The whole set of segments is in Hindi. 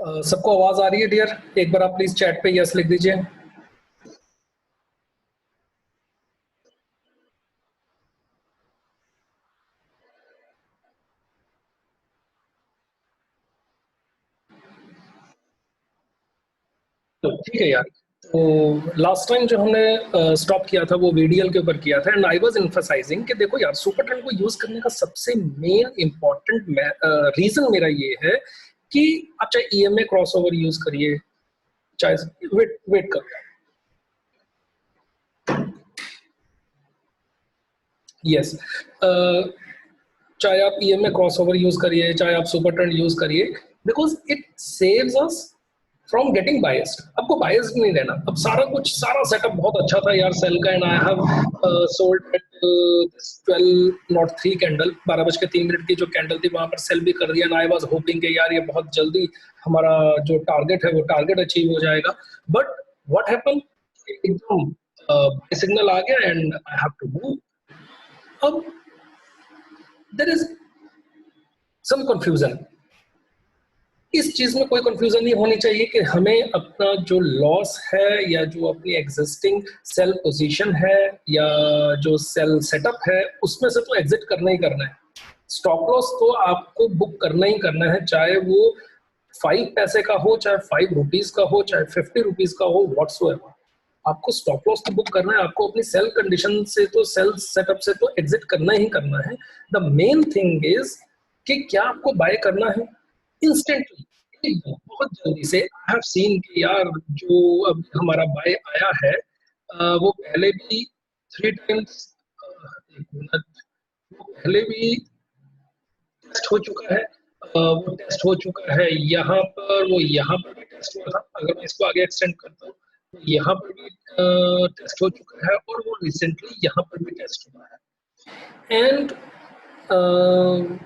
सबको आवाज आ रही है डियर? एक बार आप प्लीज चैट पे यस लिख दीजिए। तो ठीक है यार। तो लास्ट टाइम जो हमने स्टॉप किया था वो वीडीएल के ऊपर किया था, एंड आई वाज एम्फसाइजिंग कि देखो यार, सुपर ट्रेंड को यूज करने का सबसे मेन इंपॉर्टेंट रीजन मेरा ये है कि आप चाहे ईएमए क्रॉसओवर यूज करिए, चाहे वेट वेट कर, यस, चाहे आप ईएमए क्रॉसओवर यूज करिए, चाहे आप सुपर ट्रेंड यूज करिए, because it saves us from getting biased. आपको बायस्ड नहीं रहना। अब सारा कुछ, सारा सेटअप बहुत अच्छा था यार सेल का, and I have sold at 1203 candle, 12:03 की जो कैंडल थी वहां पर सेल भी कर दिया, एंड आई वाज होपिंग कि यार ये बहुत जल्दी हमारा जो टारगेट है वो टारगेट अचीव हो जाएगा। बट व्हाट हैपन, एकदम सिग्नल आ गया and I have to move. अब देयर इज सम कंफ्यूजन। इस चीज में कोई कंफ्यूजन नहीं होनी चाहिए कि हमें अपना जो लॉस है या जो अपनी एग्जिस्टिंग सेल पोजीशन है या जो सेल सेटअप है उसमें से तो एग्जिट करना ही करना है। स्टॉप लॉस तो आपको बुक करना ही करना है, चाहे वो 5 पैसे का हो, चाहे 5 रुपीज का हो, चाहे 50 रुपीज का हो, व्हाट्सोएवर। आपको स्टॉप लॉस तो बुक करना है, आपको अपनी सेल कंडीशन से तो, सेल सेटअप से तो एग्जिट करना ही करना है। द मेन थिंग इज कि क्या आपको बाय करना है इंस्टेंटली, बहुत जल्दी से। आई हैव सीन कि यार जो अब हमारा बाय आया है वो पहले भी 3 टाइम्स, एक मिनट, वो पहले भी टेस्ट हो चुका है। वो टेस्ट हो चुका है यहाँ पर, वो यहाँ पर भी टेस्ट हुआ था। अगर मैं इसको आगे एक्सटेंड करता हूँ तो यहाँ पर भी टेस्ट हो चुका है, और वो रिसेंटली यहाँ पर भी टेस्ट हुआ है। एंड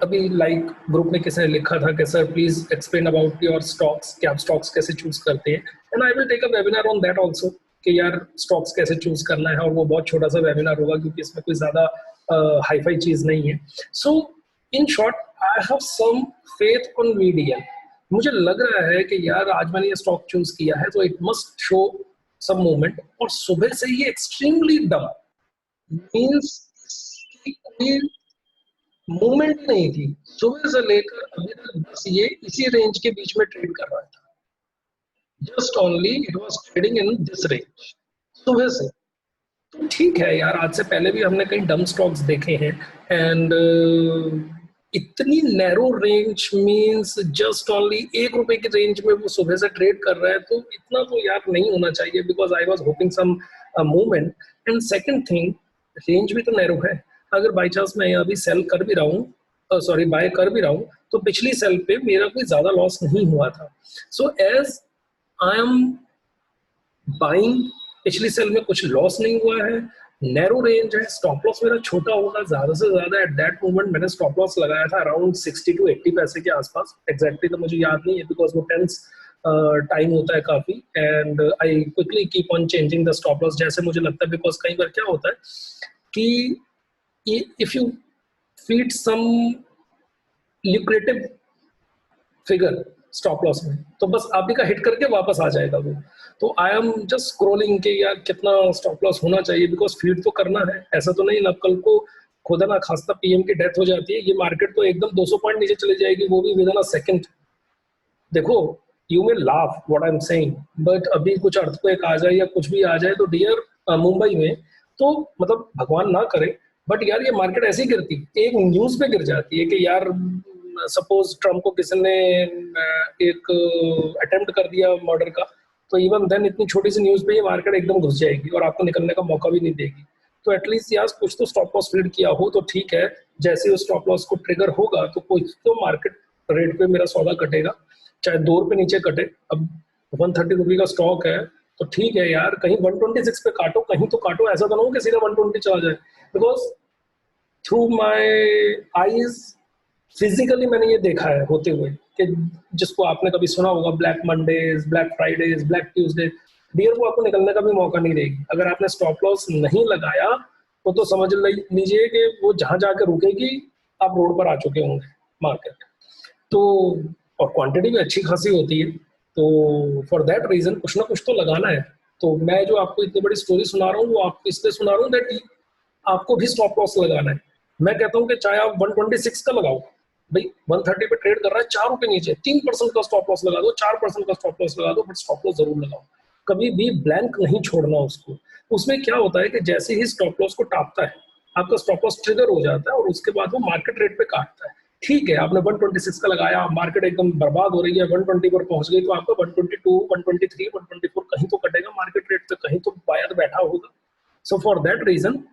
अभी लाइक ग्रुप में किसी ने लिखा था कि sir please explain about your stocks, कि आप स्टॉक्स कैसे चूज करते हैं, and I will take a webinar on that also कि यार स्टॉक्स कैसे चूज करना है। और वो बहुत छोटा सा वेबिनार होगा क्योंकि इसमें कोई ज्यादा हाईफाई चीज नहीं है। So in short, I have some faith on VDL. मुझे लग रहा है कि यार आज मैंने ये स्टॉक चूज किया है तो it must show some movement, और सुबह से ये एक्सट्रीमली डम मीन्स कोई मूवमेंट नहीं थी। सुबह से लेकर अभी तक बस ये इसी रेंज के बीच में ट्रेड कर रहा था। Just only it was trading in this range सुबह से। तो ठीक है यार, आज से पहले भी हमने कई डम स्टॉक्स देखे हैं, एंड इतनी narrow range means just only 1 रुपए की रेंज में वो सुबह से ट्रेड कर रहा है, तो इतना तो यार नहीं होना चाहिए, because I was hoping some movement. And second thing, range भी तो नैरो है। अगर बाई चांस मैं अभी सेल कर भी रहा हूँ, सॉरी बाय कर भी रहा हूँ, तो पिछली सेल पे मेरा कोई ज्यादा लॉस नहीं हुआ था। So as I am buying, पिछली सेल में कुछ लॉस नहीं हुआ है, नैरो रेंज है, स्टॉप लॉस मेरा छोटा होगा ज्यादा से ज्यादा। एट दैट मोमेंट मैंने स्टॉप लॉस लगाया था अराउंड 60 to 80 पैसे के आसपास, एग्जैक्टली तो मुझे याद नहीं है बिकॉज वो टेंस टाइम होता है काफी, and I quickly keep on changing the stop loss जैसे मुझे लगता है। बिकॉज कई बार क्या होता है कि if you feed some lucrative figure stop loss में, तो बस आप ही का हिट करके वापस आ जाएगा वो। तो आई एम जस्ट स्क्रोलिंग के यार कितना स्टॉप लॉस होना चाहिए, बिकॉज फीड तो करना है। ऐसा तो नहीं ना कल को खुदा ना खास्ता पीएम की डेथ हो जाती है, ये मार्केट तो एकदम 200 पॉइंट नीचे चली जाएगी, वो भी विद इन अ सेकंड। देखो, you may laugh what I am saying, but अभी कुछ अर्थक्वेक आ जाए या कुछ भी आ जाए तो डियर मुंबई में, तो मतलब भगवान ना करे, बट यार ये मार्केट ऐसे ही गिरती, एक न्यूज पे गिर जाती है कि यार सपोज ट्रम्प को किसी ने एक अटेम्प्ट कर दिया मर्डर का, तो इवन देन इतनी छोटी सी न्यूज पे ये मार्केट एकदम घुस जाएगी और आपको निकलने का मौका भी नहीं देगी। तो एटलीस्ट यार कुछ तो स्टॉप लॉस फीड किया हो तो ठीक है। जैसे उस स्टॉप लॉस को ट्रिगर होगा तो कुछ तो मार्केट रेट पे मेरा सौदा कटेगा, चाहे 2 रुपए नीचे कटे। अब 130 रुपये का स्टॉक है तो ठीक है यार, कहीं 126 पे काटो, कहीं तो काटो, ऐसा तो ना हो कि सीधा 120 चला जाए। Because through my eyes physically मैंने ये देखा है होते हुए कि जिसको आपने कभी सुना होगा black Mondays, black Fridays, black Tuesday, dear वो आपको निकलने का भी मौका नहीं देगी। अगर आपने स्टॉप लॉस नहीं लगाया तो समझ लीजिए कि वो जहां जाकर रुकेगी आप रोड पर आ चुके होंगे मार्केट। तो और क्वांटिटी भी अच्छी खासी होती है, तो फॉर दैट रीजन कुछ ना कुछ तो लगाना है। तो मैं जो आपको इतनी बड़ी स्टोरी सुना रहा हूँ वो आपको इसलिए सुना रहा हूँ दैट आपको भी स्टॉप लॉस लगाना है। मैं कहता हूँ कि चाहे आप 126 का लगाओ, भाई 130 पे ट्रेड कर रहा है, 4 रुपए नीचे, 3% का स्टॉप लॉस लगा दो, 4% का स्टॉप लॉस लगा दो, बट स्टॉप लॉस जरूर लगाओ। कभी भी ब्लैंक नहीं छोड़ना उसको। उसमें क्या होता है कि जैसे ही स्टॉप लॉस को टापता है, आपका स्टॉप लॉस ट्रिगर हो जाता है और उसके बाद वो मार्केट रेट पे काटता है। ठीक है, आपने 126 का लगाया, मार्केट एकदम बर्बाद हो रही है, 120 पर पहुंच गई, तो आपका 122, 123, 124 कहीं तो कटेगा मार्केट रेट पे, कहीं तो बायर बैठा होगा। सो फॉर दैट रीजन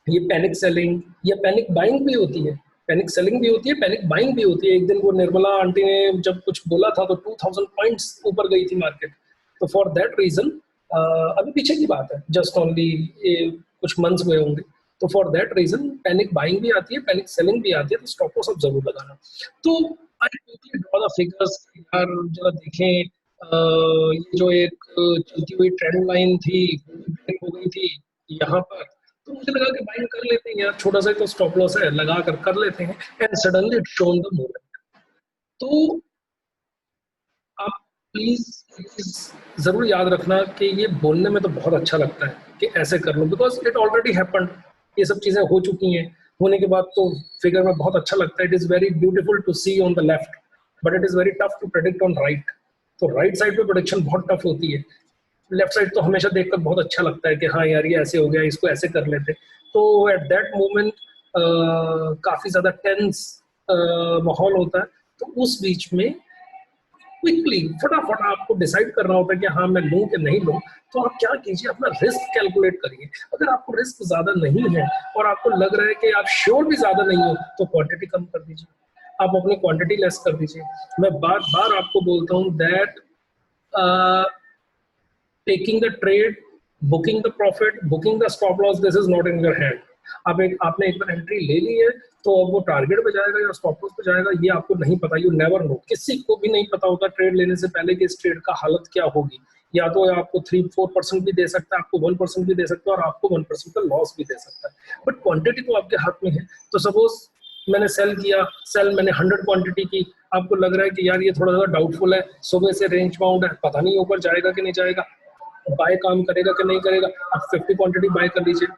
ये पैनिक सेलिंग या पैनिक बाइंग भी होती है, पैनिक सेलिंग भी होती है, पैनिक बाइंग भी होती है। एक दिन वो निर्मला आंटी ने जब कुछ बोला था तो 2000 पॉइंट्स ऊपर गई थी मार्केट। तो फॉर दैट रीजन अभी पीछे की बात है, जस्ट ओनली कुछ मंथ्स हुए होंगे। तो for that reason panic buying भी आती है, पैनिक सेलिंग भी आती है, तो स्टॉप लॉस आप जरूर लगाना। तो I quickly draw the figures यार, जरा देखें ये जो एक चलती हुई ट्रेंड लाइन थी हो गई थी यहाँ पर, तो मुझे लगा कि बाइंग कर लेते हैं यार, छोटा सा ही तो स्टॉप लॉस है, लगा कर लेते हैं। And suddenly it shown the movement. तो आप प्लीज जरूर याद रखना कि ये बोलने में तो बहुत अच्छा लगता है कि ऐसे कर लो, बिकॉज इट ऑलरेडी हैपेंड, ये सब चीजें हो चुकी हैं। होने के बाद तो फिगर में बहुत अच्छा लगता है, it is very beautiful to C on the left, but it is very tough to predict on right. तो राइट साइड पे प्रोडिक्शन बहुत टफ होती है, लेफ्ट साइड तो हमेशा देखकर बहुत अच्छा लगता है कि हाँ यार ये ऐसे हो गया, इसको ऐसे कर लेते। तो एट दैट मोमेंट काफी ज्यादा टेंस माहौल होता है। तो उस बीच में क्विकली फटाफट आपको डिसाइड करना होता है कि हाँ मैं लूं कि नहीं लूं। तो आप क्या कीजिए, अपना रिस्क कैलकुलेट करिए। अगर आपको रिस्क ज्यादा नहीं है और आपको लग रहा है कि आप श्योर भी ज्यादा नहीं हो, तो क्वांटिटी कम कर दीजिए, आप अपनी क्वांटिटी लेस कर दीजिए। मैं बार बार आपको बोलता हूँ that taking the trade, booking the profit, booking the stop loss, this is not in your hand. आप एक आपने एक बार एंट्री ले ली है, तो अब वो टारगेट पे जाएगा या स्टॉप लॉस पे जाएगा ये आपको नहीं पता। यू नेवर नो, किसी को भी नहीं पता होता ट्रेड लेने से पहले कि इस ट्रेड का हालत क्या होगी। या तो आपको 3-4% भी दे सकता है, आपको 1% भी दे सकता है, और आपको 1% का लॉस भी दे सकता है। बट क्वांटिटी तो आपके हाथ में है। तो सपोज मैंने सेल किया, सेल मैंने 100 क्वांटिटी की, आपको लग रहा है कि यार ये थोड़ा सा डाउटफुल है, सुबह से रेंज बाउंड है, पता नहीं ऊपर जाएगा कि नहीं जाएगा, बाय काम करेगा कि नहीं करेगा, आप 50 क्वांटिटी बाय कर लीजिए।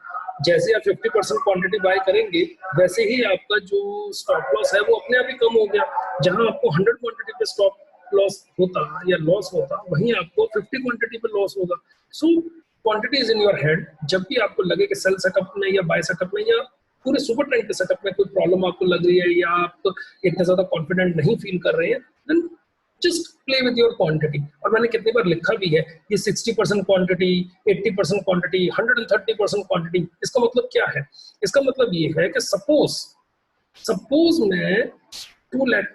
जैसे आप 50% क्वांटिटी बाय करेंगे, वैसे ही आपका जो स्टॉप लॉस है वो अपने आप ही कम हो गया। जहां आपको 100 क्वांटिटी पे स्टॉप लॉस होता या लॉस होता, वहीं आपको 50 क्वांटिटी पे लॉस होगा। So quantity is in your hand. जब भी आपको लगे कि सेल सेटअप में या बाय सेटअप में या पूरे सुपर ट्रेंड के सेटअप में कोई प्रॉब्लम आपको लग रही है, या आप इतना ज्यादा कॉन्फिडेंट नहीं फील कर रहे हैं, then just play with your quantity. और मैंने कितनी बार लिखा भी है, ये 60% क्वांटिटी, 80% क्वांटिटी, 130% क्वांटिटी, इसका मतलब क्या है? इसका मतलब ये है कि सपोज सपोज मैं 2 लाख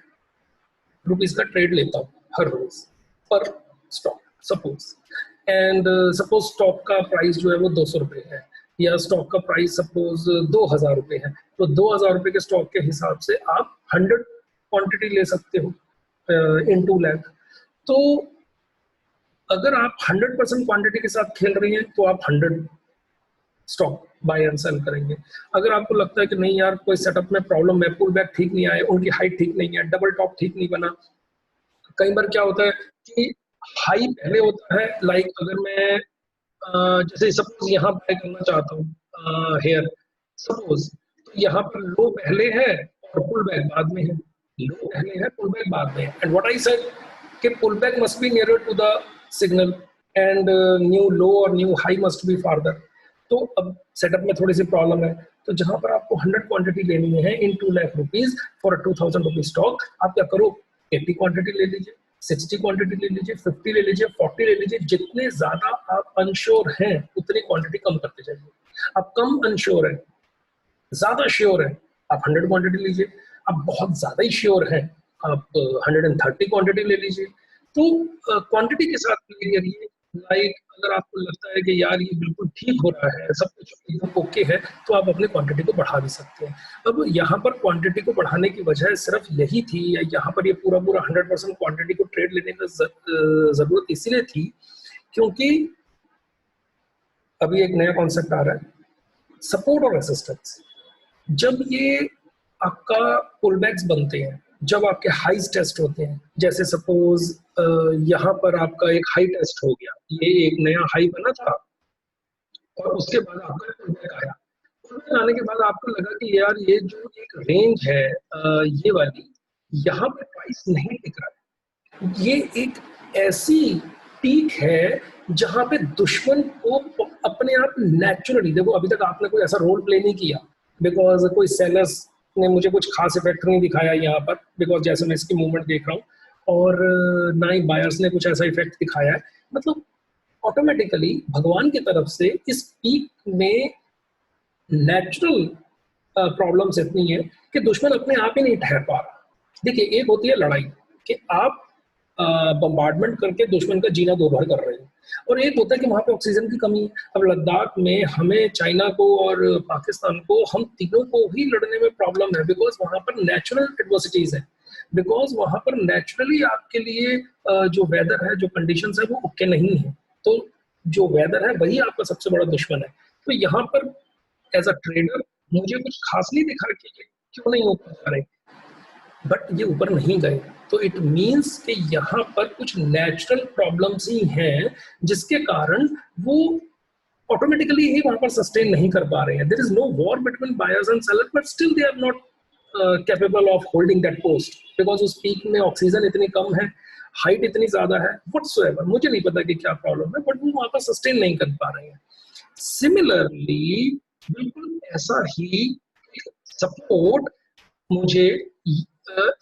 रुपीज का ट्रेड लेता हूँ हर रोज पर stock, suppose. And suppose stock का प्राइस जो है वो 200 रुपए है, या स्टॉक का प्राइस सपोज 2000 रुपए है। तो 2000 रुपए के स्टॉक के हिसाब से आप 100 क्वांटिटी ले सकते हो इन 2 लाख। तो अगर आप 100% क्वांटिटी के साथ खेल रही हैं, तो आप 100 स्टॉक बाय एंड सेल करेंगे। अगर आपको लगता है कि नहीं यार कोई सेटअप में प्रॉब्लम है, पुल बैक ठीक नहीं आए, उनकी हाइट ठीक नहीं है, डबल टॉप ठीक नहीं बना। कई बार क्या होता है कि हाई पहले होता है, लाइक अगर मैं जैसे सपोज यहाँ बाय करना चाहता हूँ हेयर, सपोज तो यहाँ पर लो पहले है और पुल बैक बाद में है, लो पहले है पुल बैक बाद में है। एंड व्हाट आई सेड कि pull back must be nearer to the signal, and new low और new high must be farther. तो अब सेटअप में थोड़ी सी प्रॉब्लम है। तो जहां पर आपको 100 क्वांटिटी लेनी है इन 2 lakh rupees for 2000 rupees stock, आप क्या करो, 80 क्वांटिटी ले लीजिए, 60 क्वांटिटी ले लीजिए, 50 ले लीजिए, 40 ले लीजिए। जितने ज्यादा आप अनश्योर हैं उतनी क्वांटिटी कम करते जाइए। आप कम अनश्योर है, ज्यादा श्योर है, आप 100 क्वांटिटी लीजिए। आप बहुत ज्यादा ही श्योर है, आप 130 क्वांटिटी ले लीजिए। तो क्वांटिटी के साथ प्ले करिए। लाइक अगर आपको लगता है कि यार ये बिल्कुल ठीक हो रहा है, सब कुछ एकदम ओके है, तो आप अपने क्वांटिटी को बढ़ा भी सकते हैं। अब यहाँ पर क्वांटिटी को बढ़ाने की वजह सिर्फ यही थी, या यहाँ पर ये पूरा पूरा 100% क्वांटिटी को ट्रेड लेने का जरूरत इसीलिए थी क्योंकि अभी एक नया कॉन्सेप्ट आ रहा है, सपोर्ट और रेसिस्टेंस। जब ये आपका पुल बैक्स बनते हैं, जब आपके हाइज टेस्ट होते हैं, जैसे सपोज यहाँ पर आपका एक हाई टेस्ट हो गया, ये एक नया हाई बना था और उसके बाद आपका पुलबैक आया। पुलबैक आने के बाद आपको लगा कि यार ये जो एक रेंज है ये वाली, यहाँ पर प्राइस नहीं टिक रहा है। ये एक ऐसी पीक है जहां पे दुश्मन को अपने आप नेचुरली, देखो अभी तक आपने कोई ऐसा रोल प्ले नहीं किया, बिकॉज कोई सेलर्स ने मुझे कुछ खास इफेक्ट नहीं दिखाया यहाँ पर, बिकॉज जैसे मैं इसकी मूवमेंट देख रहा हूँ, और ना ही बायर्स ने कुछ ऐसा इफेक्ट दिखाया है। मतलब ऑटोमेटिकली भगवान की तरफ से इस पीक में नेचुरल प्रॉब्लम्स इतनी है कि दुश्मन अपने आप ही नहीं ठहर पा रहा। देखिए, एक होती है लड़ाई कि आप बम्बार्डमेंट करके दुश्मन का जीना दोभर कर रहे हैं, और एक होता है कि वहां पे ऑक्सीजन की कमी है। अब लद्दाख में हमें चाइना को और पाकिस्तान को, हम तीनों को ही लड़ने में प्रॉब्लम है, बिकॉज वहां पर नेचुरल एडवर्सिटीज है, बिकॉज वहां पर नेचुरली आपके लिए जो वेदर है, जो कंडीशंस है वो ओके नहीं है। तो जो वेदर है वही आपका सबसे बड़ा दुश्मन है। तो यहाँ पर एज अ ट्रेडर मुझे कुछ खास नहीं दिखा कि क्यों नहीं ऊपर जा रहे, बट ये ऊपर नहीं गए, तो इट मीन्स कि यहाँ पर कुछ नेचुरल प्रॉब्लम्स ही हैं जिसके कारण वो ऑटोमेटिकली ही वहां पर सस्टेन नहीं कर पा रहे हैं। There is no war between buyers and seller, but still they are not capable of holding that post, because उस पीक में ऑक्सीजन इतनी कम है, हाइट इतनी ज्यादा है, व्हाटसोएवर मुझे नहीं पता कि क्या प्रॉब्लम है, बट वो वहां पर सस्टेन नहीं कर पा रहे हैं। सिमिलरली बिल्कुल ऐसा ही सपोर्ट मुझे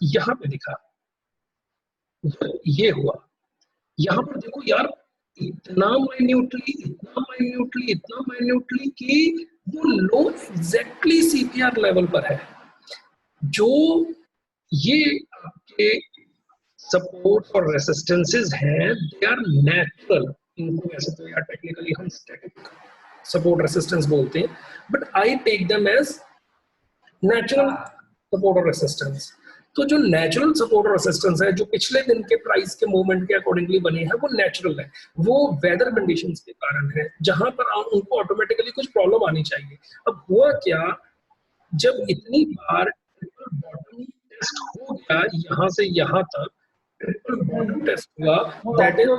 यहाँ पे दिखा, ये हुआ। यहाँ पर देखो यार, इतना माइन्यूटली, इतना माइन्यूटली, इतना माइन्यूटली कि वो लो एग्जैक्टली सीपीआर लेवल पर है। जो ये आपके सपोर्ट और रेसिस्टेंसेस हैं, दे आर नेचुरल। इनको वैसे तो यार टेक्निकली हम स्टैटिक सपोर्ट रेसिस्टेंस बोलते हैं, but I take them as natural support और रेसिस्टेंस। तो जो नेचुरल सपोर्ट और रेसिस्टेंस है, जो पिछले दिन के प्राइस के मूवमेंट के अकॉर्डिंगली बने हैं, वो नेचुरल है, वो वेदर कंडीशंस के कारण है, जहां पर उनको ऑटोमेटिकली कुछ प्रॉब्लम आनी चाहिए। अब हुआ क्या, जब इतनी बार ट्रिपल बॉटम टेस्ट हो गया यहाँ से यहाँ तक, ट्रिपल बॉटम टेस्ट हुआ, दैट इज,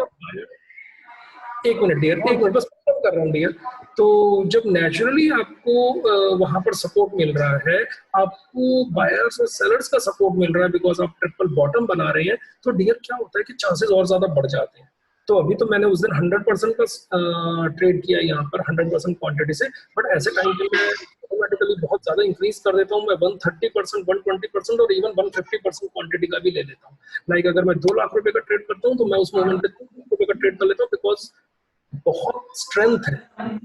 एक मिनट डियर, एक मिनट बस खत्म कर रहा हूँ डियर। तो जब नेचुरली आपको वहां पर सपोर्ट मिल रहा है, आपको बायर्स और सेलर्स का सपोर्ट मिल रहा है, बिकॉज आप ट्रिपल बॉटम बना रहे हैं, तो डियर क्या होता है कि चांसेस और ज्यादा बढ़ जाते हैं। तो अभी तो मैंने उस दिन 100% का ट्रेड किया यहाँ पर 100% क्वांटिटी से, बट ऐसे टाइम पे मैं ऑटोमेटिकली बहुत ज्यादा इंक्रीज कर देता हूँ। मैं 130%, 120% और इवन 150% क्वांटिटी का भी ले लेता हूँ। लाइक अगर मैं 2 लाख रुपए का ट्रेड करता हूँ, तो मैं उस मोमेंट पे 2 लाख रुपए का ट्रेड कर लेता हूँ, बिकॉज बहुत स्ट्रेंथ है।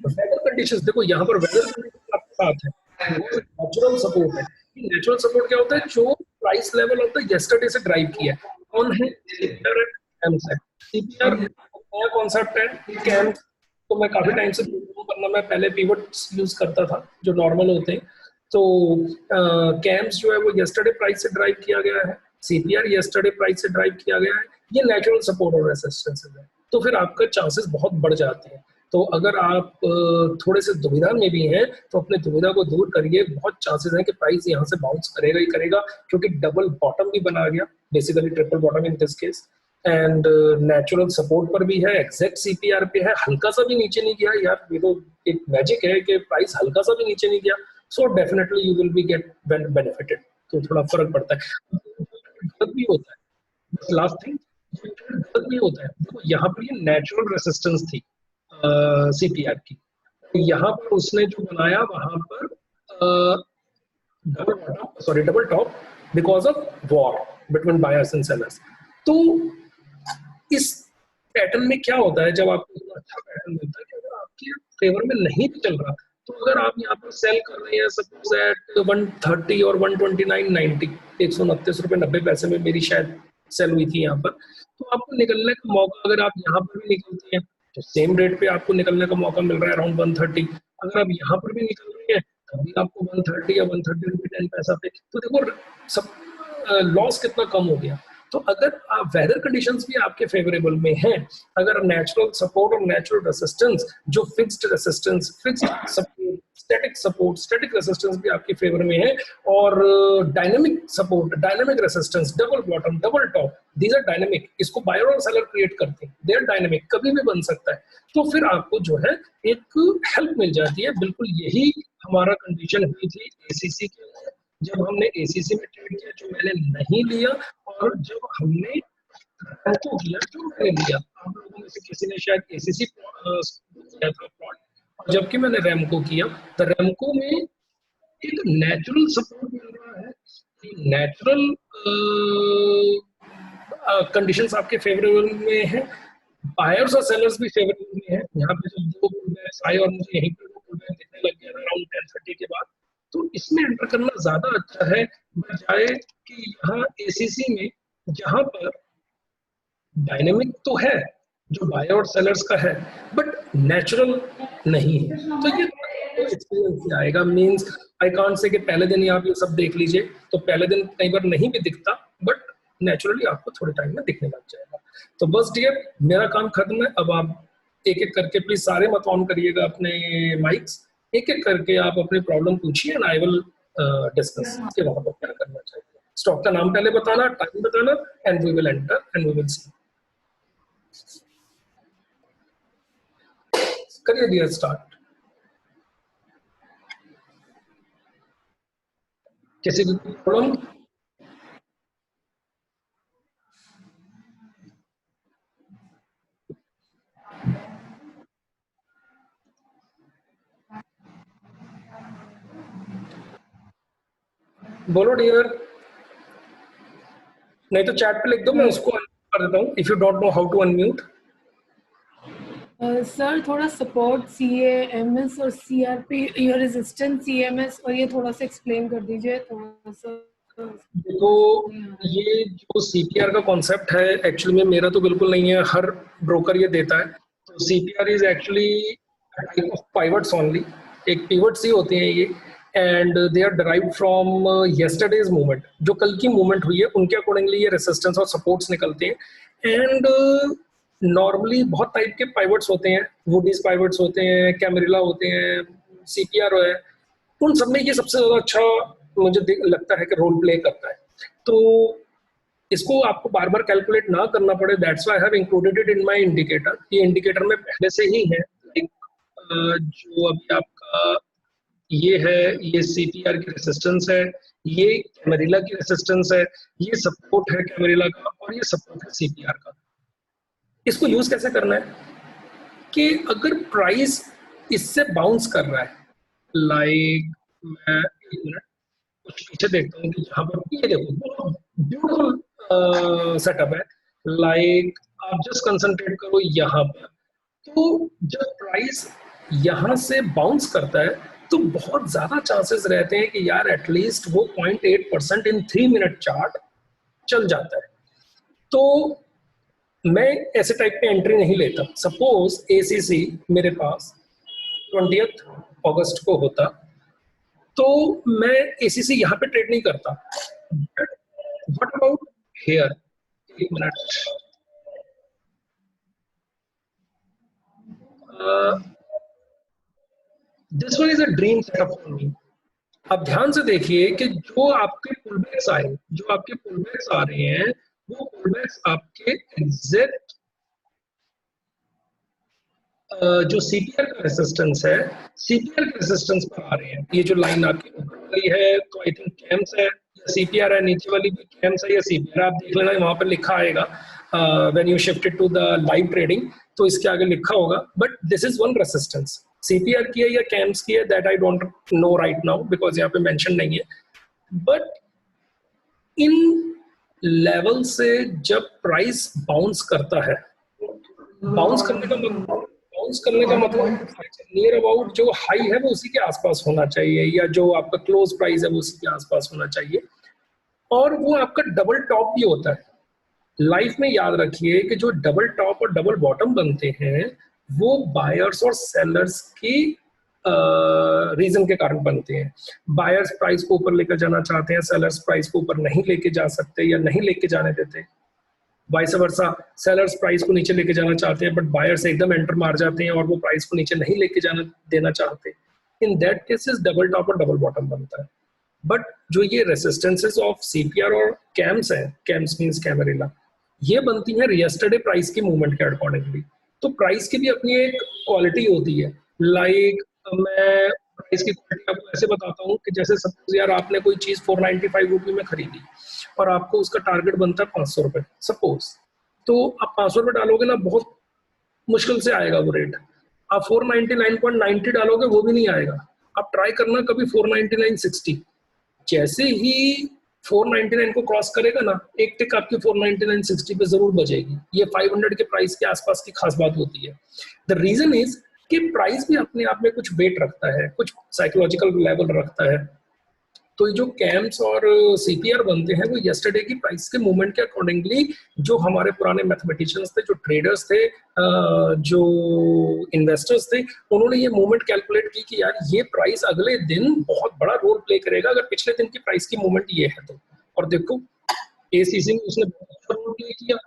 वेदर कंडीशंस देखो, यहाँ पर वेदर कंडीशंस आपके साथ है, नेचुरल सपोर्ट है। नेचुरल सपोर्ट क्या होता है, जो प्राइस लेवल होता है यस्टरडे से ड्राइव किया है, कौन है, सीपीआर एंड कैम्स है। सीपीआर नया कॉन्सेप्ट है, कैम्स तो मैं काफी टाइम से करना, मैं पहले पिवट्स यूज करता था जो नॉर्मल होते हैं। तो कैम्स जो है वो यस्टरडे प्राइस से ड्राइव किया गया है, सीपीआर यस्टरडे प्राइस से ड्राइव किया गया है। ये नेचुरल सपोर्ट और रेसिस्टेंस है, तो फिर आपका चांसेस बहुत बढ़ जाते हैं। तो अगर आप थोड़े से दुविधा में भी हैं, तो अपने दुविधा को दूर करिए। बहुत चांसेस हैं कि प्राइस यहाँ से बाउंस करेगा ही करेगा, क्योंकि डबल बॉटम भी बना गया, basically triple bottom in this case, and natural support पर भी है, एग्जैक्ट सीपीआर पे है, हल्का सा भी नीचे नहीं गया यार। ये तो एक मैजिक है कि प्राइस हल्का सा भी नीचे नहीं गया, so definitely you will be get benefited. तो थोड़ा फर्क पड़ता है, गलत भी होता है। बस लास्ट थिंग, गलत भी होता है। देखो यहाँ पर ये नेचुरल रेसिस्टेंस थी सीपीआर की, तो यहाँ पर उसने जो बनाया वहां पर double bottom, sorry double top, because of war between buyers and sellers. तो इस पैटर्न में क्या होता है, जब आपको इतना अच्छा पैटर्न मिलता है कि अगर आपके फेवर में नहीं भी चल रहा, तो अगर आप यहाँ पर सेल कर रहे हैं सपोज एट 130 और 129.90, 129 रुपए 90 पैसे में मेरी शायद सेल हुई थी यहाँ पर, तो आपको निकलने का मौका, अगर आप यहाँ पर भी निकलते हैं तो सेम रेट पे आपको निकलने का मौका मिल रहा है अराउंड 130। अगर आप यहाँ पर भी निकल रहे हैं तभी आपको 130 या 130 रुपये 10 पैसा पे, तो देखो सब लॉस कितना कम हो गया। तो अगर आप वेदर कंडीशंस भी आपके फेवरेबल में हैं, अगर नेचुरल सपोर्ट और नेचुरल रेसिस्टेंस, जो fixed resistance, fixed support, static support, static resistance भी आपके फेवर में है, और dynamic support, dynamic resistance, double bottom, double top, these are dynamic. इसको बायर और सेलर क्रिएट करते हैं, दे आर डायनेमिक, कभी भी बन सकता है। तो फिर आपको जो है एक हेल्प मिल जाती है। बिल्कुल यही हमारा कंडीशन हुई थी एसीसी के लिए, जब हमने एसीसी में ट्रेड किया, जो मैंने नहीं लिया, और जब हमने रैमको किया, जो मैंने लिया। आप लोगों में से किसी ने शायद एसीसी किया था प्लॉट, और जबकि मैंने रैमको किया, तो रैमको में एक नेचुरल सपोर्ट मिल रहा है, नेचुरल कंडीशंस आपके फेवरेबल में है, बायर्स और सेलर्स भी फेवरेबल में है। यहाँ पे जब दो पुलबैक्स आए और मुझे यहीं पे दो पुलबैक दिखने लग गया अराउंड 10:30 के बाद, तो इसमें एंटर करना ज्यादा अच्छा है बजाय कि यहाँ एसीसी में, जहां पर डायनेमिक तो है जो बायर और सेलर्स का है, बट नेचुरल नहीं है। तो ये एक्सपीरियंस आएगा, मींस आई कांट से कि पहले दिन ही आप ये सब देख लीजिए, तो पहले दिन कई बार नहीं भी दिखता, बट नेचुरली आपको थोड़े टाइम में दिखने लग जाएगा। तो बस डियर, मेरा काम खत्म है। अब आप एक एक करके, प्लीज सारे मत ऑन करिएगा अपने माइक्स, एक एक करके आप अपनी प्रॉब्लम पूछिए एंड आई विल डिस्कस कि वहां पर क्या करना चाहिए। स्टॉक का नाम पहले बताना, टाइम बताना, and we will enter and we will see. करिए डियर, स्टार्ट। किसी की प्रॉब्लम? बोलो डियर, नहीं तो चैट पे लिख दो, मैं उसको अनम्यूट कर देता हूँ if you don't know how to unmute. Sir थोड़ा सपोर्ट CAMS और CRP, ये रेजिस्टेंस CMS, और ये थोड़ा सा एक्सप्लेन कर दीजिए थोड़ा सा। देखो, ये जो सीपीआर का कॉन्सेप्ट है, एक्चुअली में मेरा तो बिल्कुल नहीं है, हर ब्रोकर ये देता है। तो CPR is actually type of pivots only, एक पिवट्स ही होते हैं ये, and they are derived from yesterday's movement, जो कल की मूवमेंट हुई है उनके अकॉर्डिंगली ये रेसिस्टेंस और सपोर्ट्स निकलते हैं। एंड नॉर्मली बहुत टाइप के पाइवट्स होते हैं, वुडीज पाइवट्स होते हैं, कैमरिला होते हैं, सीपीआर है, उन सब में ये सबसे ज्यादा अच्छा मुझे लगता है कि रोल प्ले करता है। तो इसको आपको बार बार कैलकुलेट ना करना पड़े, that's why I have included it in my indicator. ये इंडिकेटर में पहले से ही है, जो अभी आपका ये है, ये सीपीआर की रेसिस्टेंस है, ये कैमरिला की रेसिस्टेंस है, ये सपोर्ट है कैमरिला का, और ये सपोर्ट है सीपीआर का। इसको यूज कैसे करना है कि अगर प्राइस इससे बाउंस कर रहा है, लाइक मैं एक मिनट कुछ पीछे देखता हूँ कि जहां पर ये देखो ब्यूटीफुल सेटअप है, लाइक आप जस्ट कंसंट्रेट करो यहाँ पर। तो जब प्राइस यहाँ से बाउंस करता है तो बहुत ज्यादा चांसेस रहते हैं कि यार एटलीस्ट वो 0.8% इन 3 मिनट चार्ट चल जाता है। तो मैं ऐसे टाइप पे एंट्री नहीं लेता। सपोज एसीसी मेरे पास 20 अगस्त को होता, तो मैं एसीसी यहाँ पे ट्रेड नहीं करता। What about here? एक minute, this one is a dream setup for me. आप ध्यान से देखिए कि जो आपके पुलबैक्स आए, जो आपके पुलबैक्स आ रहे हैं, वो पुलबैक्स आपके एग्जैक्ट जो सीपीआर का रेसिस्टेंस है, सीपीआर के रेसिस्टेंस पर आ रहे हैं। ये जो लाइन आपकी ऊपर वाली है तो आई थिंक कैम्स है या सीपीआर है, नीचे वाली भी कैम्स है या सीपीआर, आप देख लेना वहां पर लिखा आएगा when you shifted to the live trading, तो इसके आगे लिखा होगा। But this is one resistance, CPR की है या कैम्स की है that I don't know right now because यहाँ पे मेंशन नहीं है। बट इन लेवल से जब प्राइस बाउंस करता है, बाउंस करने का मतलब नियर अबाउट जो हाई है वो उसी के आसपास होना चाहिए, या जो आपका क्लोज प्राइस है वो उसी के आसपास होना चाहिए, और वो आपका डबल टॉप भी होता है। लाइफ में याद रखिए कि जो डबल टॉप और डबल बॉटम बनते हैं वो बायर्स और सेलर्स की रीजन के कारण बनते हैं। बायर्स प्राइस को ऊपर लेकर जाना चाहते हैं, सेलर्स प्राइस को ऊपर नहीं लेके जा सकते या नहीं लेके जाने देते। वाइस वर्सा, सेलर्स प्राइस को नीचे लेके जाना चाहते हैं बट बायर्स एकदम एंटर मार जाते हैं और वो प्राइस को नीचे नहीं लेके जाना देना चाहते। In that cases double top और डबल बॉटम बनता है। बट जो ये रेसिस्टेंसेस ऑफ सीपीआर और कैम्स है, कैम्स मींस कैमरेला, ये बनती है यस्टरडे प्राइस की मूवमेंट के अकॉर्डिंगली। तो प्राइस की भी अपनी एक क्वालिटी होती है। लाइक मैं प्राइस की क्वालिटी आपको ऐसे बताता हूँ कि जैसे सपोज यार आपने कोई चीज 495 रुपये में खरीदी और आपको उसका टारगेट बनता है 500 रुपये सपोज, तो आप 500 रुपये डालोगे ना, बहुत मुश्किल से आएगा वो रेट। आप 499.90 डालोगे वो भी नहीं आएगा। आप ट्राई करना कभी 499.60, जैसे ही 499 को क्रॉस करेगा ना, एक टिक आपकी 499.60 पे जरूर बचेगी। ये 500 के प्राइस के आसपास की खास बात होती है। द रीजन इज कि प्राइस भी अपने आप में कुछ वेट रखता है, कुछ साइकोलॉजिकल लेवल रखता है। तो ये जो कैम्स और सीपीआर बनते हैं वो यस्टरडे की प्राइस के मूवमेंट के अकॉर्डिंगली, जो हमारे पुराने मैथमेटिशियंस थे, जो ट्रेडर्स थे, जो इन्वेस्टर्स थे, उन्होंने ये मूवमेंट कैलकुलेट की कि यार ये प्राइस अगले दिन बहुत बड़ा रोल प्ले करेगा अगर पिछले दिन की प्राइस की मूवमेंट ये है तो। और देखो एसीसी में उसने बहुत अच्छा रोल प्ले किया,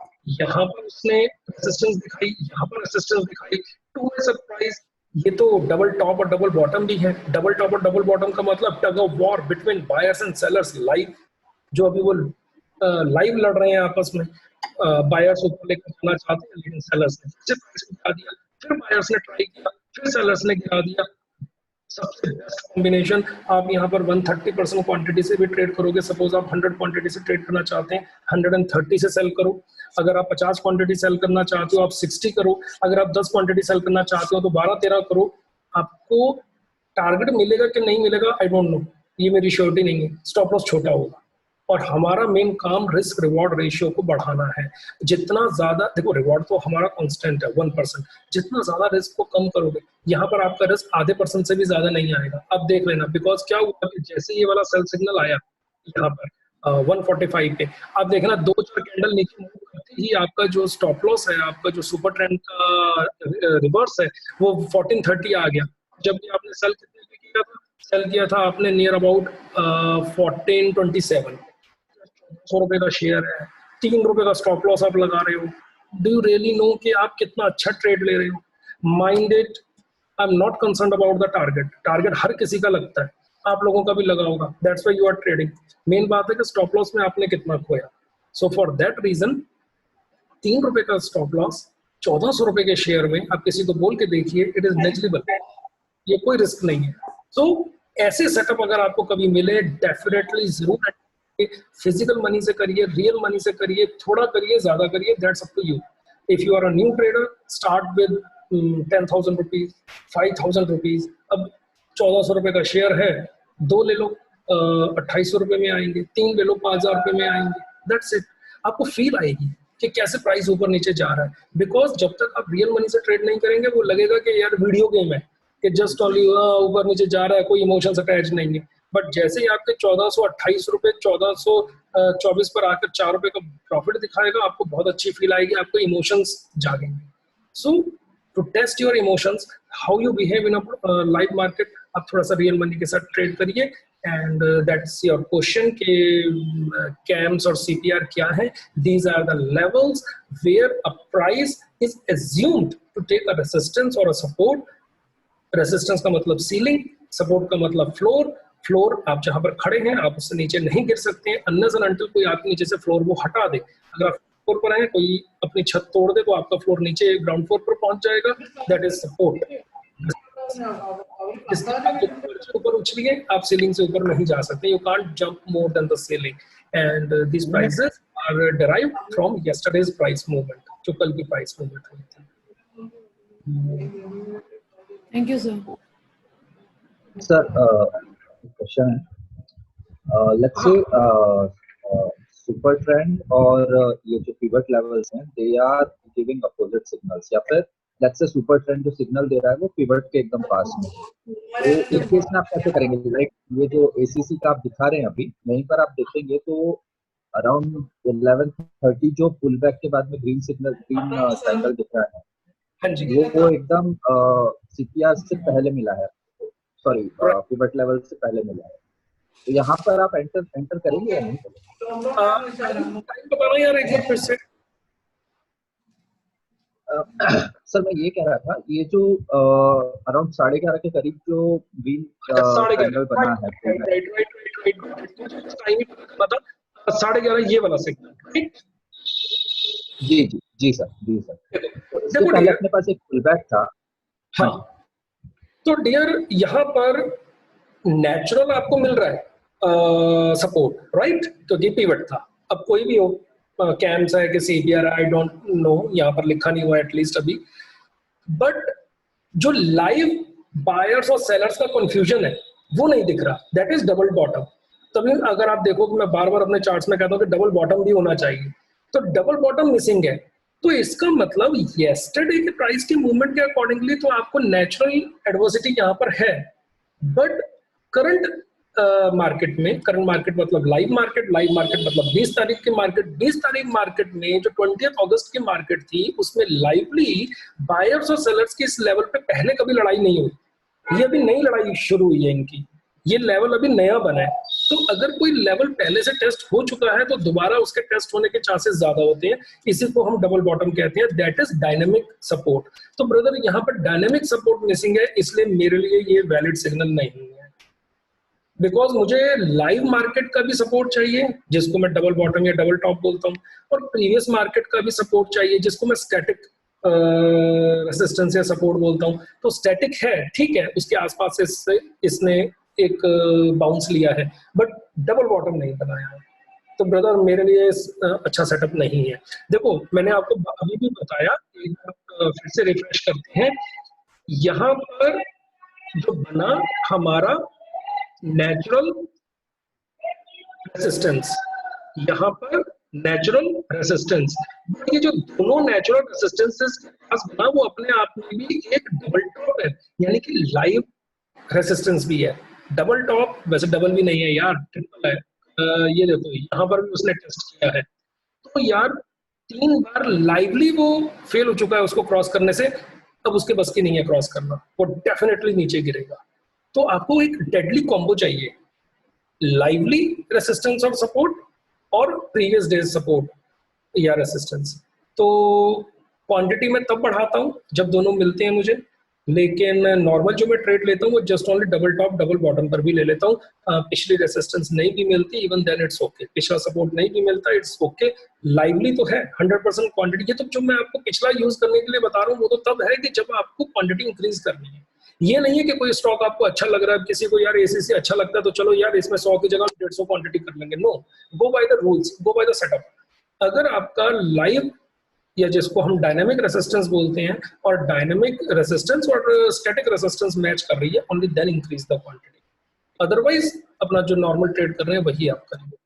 यहाँ पर उसने रेजिस्टेंस दिखाई, यहाँ पर रेजिस्टेंस दिखाई, टू ए सरप्राइज ये तो डबल टॉप और डबल बॉटम भी है। डबल टॉप और डबल बॉटम का मतलब tug of war between buyers and sellers live, जो अभी वो लाइव लड़ रहे हैं आपस में। बायर्स ऊपर लेकर जाना चाहते हैं लेकिन सेलर्स ने फिर प्राइस को गिरा दिया, फिर बायर्स ने ट्राई किया, फिर सेलर्स ने गिरा दिया। सबसे बेस्ट कॉम्बिनेशन, आप यहाँ पर 130% क्वांटिटी से भी ट्रेड करोगे। सपोज आप 100 क्वांटिटी से ट्रेड करना चाहते हैं, 130 से सेल करो। अगर आप 50 क्वांटिटी सेल करना चाहते हो आप 60 करो। अगर आप 10 क्वांटिटी सेल करना चाहते हो तो 12-13 करो। आपको टारगेट मिलेगा कि नहीं मिलेगा आई डोंट नो, ये मेरी श्योरिटी नहीं है। स्टॉप लॉस छोटा होगा और हमारा मेन काम रिस्क रिवॉर्ड रेशियो को बढ़ाना है। जितना ज्यादा, देखो रिवॉर्ड तो हमारा कांस्टेंट है 1%, जितना ज्यादा रिस्क को कम करोगे, यहाँ पर आपका रिस्क आधे % से भी ज्यादा नहीं आएगा। अब देख लेना, बिकॉज क्या हुआ कि जैसे ये वाला सेल सिग्नल आया यहाँ पर 145 पे, आप देखना 2-4 कैंडल नीचे मूव करते ही आपका जो स्टॉप लॉस है, आपका जो सुपर ट्रेंड का रिवर्स है, वो 1430 आ गया। जबकि आपने सेल कितने पे किया था? सेल किया था आपने नियर अबाउट 1427। 100 रुपए का शेयर है, 3 रुपए का स्टॉप लॉस आप लगा रहे हो। डू यू रियली नो कि आप कितना अच्छा ट्रेड ले रहे हो? Mind it, I am not concern about the target. Target हर किसी का लगता है, आप लोगों का भी लगा होगा, that's why you are trading. Main बात है कि स्टॉप लॉस में आपने कितना खोया। सो फॉर दैट रीजन 3 रुपए का स्टॉप लॉस 1400 रुपए के शेयर में आप किसी को बोल के देखिए, इट इज नेग्लिजिबल, ये कोई रिस्क नहीं है। सो ऐसे सेटअप अगर आपको कभी मिले, डेफिनेटली जरूर फिजिकल मनी से करिए, रियल मनी से करिए, थोड़ा करिए ज्यादा करिए, that's up to you. If you are a new trader, start with 10,000 rupees, 5,000 rupees. अब 1400 रुपए का शेयर है, 2 ले लो 2800 रुपए में आएंगे, 3 ले लो 5,000 रुपए में आएंगे, दैट्स इट। आपको फील आएगी कि कैसे प्राइस ऊपर नीचे जा रहा है। बिकॉज जब तक आप रियल मनी से ट्रेड नहीं करेंगे, वो लगेगा कि यार वीडियो गेम है, कि जस्ट ओनली ऊपर नीचे जा रहा है, कोई इमोशंस अटैच नहीं है। बट जैसे ही आपके 1428 रुपए 1424 पर आकर 4 रुपए का प्रॉफिट दिखाएगा, आपको बहुत अच्छी फील आएगी, आपको इमोशंस जागेंगे। So to test your emotions, how you behave in live market, आप थोड़ा सा रियल मनी के साथ ट्रेड करिए। एंड दैट्स योर क्वेश्चन के कैम्स और सीपीआर क्या है। These are the levels where a price is assumed to take a resistance or a support। Resistance का मतलब सीलिंग, सपोर्ट का मतलब फ्लोर। फ्लोर आप जहां पर खड़े हैं, आप उससे नीचे नहीं गिर सकते हैं अनलेस एंड अनटिल कोई आपके नीचे से फ्लोर वो हटा दे। अगर आप फ्लोर पर हैं, कोई अपनी छत तोड़ दे, तो आपका फ्लोर नीचे ग्राउंड फ्लोर पर पहुंच जाएगा, दैट इज सपोर्ट। इसके आप ऊपर उछलिए, आप सीलिंग से ऊपर नहीं जा सकते, you can't jump more than the ceiling. And this prices are derived from yesterday's price movement, जो कल की प्राइस मूवमेंट हुई थी। Thank you sir. Sir question है, लेट्स से सुपर ट्रेंड और ये जो पिवट लेवल्स हैं, they are giving opposite signals, या फिर लेट्स से सुपर ट्रेंड जो सिग्नल दे रहा है वो पिवट के एकदम पास में, तो इस केस में आप कैसे करेंगे? लाइक ये जो एसीसी का आप दिखा रहे हैं अभी, यहीं पर आप देखेंगे तो अराउंड 11:30 जो पुल बैक के बाद में ग्रीन सिग्नल, ग्रीन साइकिल दिख रहा है, हाँ जी, वो एकदम सीपीआर से पहले मिला है, सॉरी पिवट लेवल से पहले मिला है। तो यहाँ पर आप एंटर करेंगे या नहीं करेंगे? टाइम बताना यार एक बार फिर से। सर मैं ये कह रहा था, ये जो अराउंड 11:30 के करीब जो ग्रीन कैंडल बना है, राइट, 11:30 ये वाला सेगमेंट, राइट? जी जी जी सर, जी सर। इससे देखो पहले डियर, अपने पास एक पुलबैक था। हाँ, तो डियर यहाँ पर नेचुरल आपको मिल रहा है सपोर्ट, राइट? क्योंकि पिवट था। अब कोई भी हो, कैम्स है कि सीबीआर, आई डोंट नो, यहाँ पर लिखा नहीं हुआ एटलीस्ट अभी। बट जो लाइव बायर्स और सेलर्स का कंफ्यूजन है वो नहीं दिख रहा, दैट इज डबल बॉटम। तभी अगर आप देखो कि मैं बार बार अपने चार्ट्स में कहता हूँ कि डबल बॉटम भी होना चाहिए, तो डबल बॉटम मिसिंग है। तो इसका मतलब येस्टरडे के प्राइस के मूवमेंट के अकॉर्डिंगली तो आपको नेचुरल एडवर्सिटी यहाँ पर है, बट करंट मार्केट में, करंट मार्केट मतलब लाइव मार्केट मतलब 20 तारीख की मार्केट, 20 तारीख मार्केट में जो 20 अगस्त की मार्केट थी उसमें लाइवली बायर्स और सेलर्स की इस लेवल पे पहले कभी लड़ाई नहीं हुई। ये अभी नई लड़ाई शुरू हुई है इनकी, ये लेवल अभी नया बना है। तो अगर कोई लेवल पहले से टेस्ट हो चुका है तो दोबारा उसके टेस्ट होने के चांसेस ज्यादा होते हैं, इसी को हम डबल बॉटम कहते हैं, दैट इज डायनेमिक सपोर्ट। तो ब्रदर यहाँ पर डायनेमिक सपोर्ट मिसिंग है, इसलिए मेरे लिए ये वैलिड सिग्नल नहीं है। बिकॉज मुझे लाइव मार्केट का भी सपोर्ट चाहिए जिसको मैं डबल बॉटम या डबल टॉप बोलता हूँ, और प्रीवियस मार्केट का भी सपोर्ट चाहिए जिसको मैं स्टैटिक रेसिस्टेंस या सपोर्ट बोलता हूँ। तो स्टैटिक है, ठीक है, उसके आसपास से इसने एक बाउंस लिया है, बट डबल बॉटम नहीं बनाया है। तो ब्रदर मेरे लिए अच्छा सेटअप नहीं है। देखो मैंने आपको अभी भी बताया, एक बार फिर से रिफ्रेश करते हैं। यहाँ पर जो बना हमारा नेचुरल रेसिस्टेंस, यहाँ पर नेचुरल रेसिस्टेंस, ये जो दोनों नेचुरल रेसिस्टेंसेस के पास बना वो अपने आप में भी एक डबल टॉप है, यानी कि लाइव रेसिस्टेंस भी है। डबल टॉप वैसे डबल भी नहीं है यार, ट्रिपल है। ये देखो यहाँ पर भी उसने टेस्ट किया है, तो यार 3 बार लाइवली वो फेल हो चुका है उसको क्रॉस करने से। अब उसके बस की नहीं है क्रॉस करना, वो डेफिनेटली नीचे गिरेगा। तो आपको एक डेडली कॉम्बो चाहिए, लाइवली रेसिस्टेंस और सपोर्ट और प्रीवियस डेज सपोर्ट या रेसिस्टेंस। तो क्वांटिटी में तब बढ़ाता हूँ जब दोनों मिलते हैं मुझे, लेकिन नॉर्मल जो मैं ट्रेड लेता हूँ वो just only double top double bottom पर भी ले लेता हूँ। पिछली रेसिस्टेंस नहीं भी मिलती इवन देन इट्स ओके, पिछला सपोर्ट नहीं भी मिलता इट्स ओके, लाइवली तो है 100% क्वांटिटी। ये तो जो मैं आपको पिछला यूज करने के लिए बता रहा हूँ वो तो तब है कि जब आपको क्वांटिटी इंक्रीज करनी है। ये नहीं है कि कोई स्टॉक आपको अच्छा लग रहा है, किसी को यार एसीसी अच्छा लगता है तो चलो यार इसमें 100 की जगह 150 क्वांटिटी कर लेंगे। No, go by the rules, go by the setup. अगर आपका लाइव या जिसको हम डायनेमिक रेसिस्टेंस बोलते हैं और डायनेमिक रेसिस्टेंस और स्टैटिक रेसिस्टेंस मैच कर रही है, only then increase the quantity, otherwise अपना जो नॉर्मल ट्रेड कर रहे हैं वही आप करेंगे।